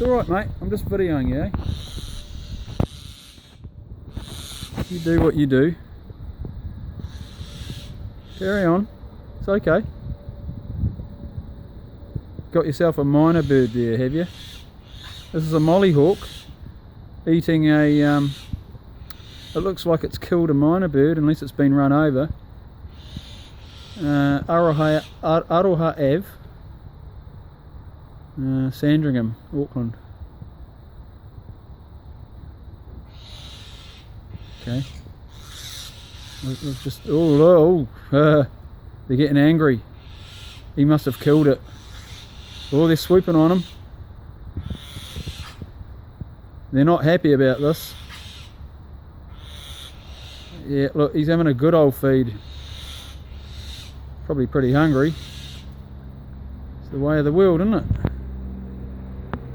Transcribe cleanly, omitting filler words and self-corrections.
alright mate, I'm just videoing you, eh? You do what you do. Carry on, it's okay. Got yourself a minor bird there, have you? This is a mollyhawk eating a, it looks like it's killed a minor bird unless it's been run over. Aroha Ave, Sandringham, Auckland. Okay. We've just, they're getting angry. He must have killed it. Oh, they're swooping on him. They're not happy about this. Yeah, look, he's having a good old feed. Probably pretty hungry. It's the way of the world, isn't it?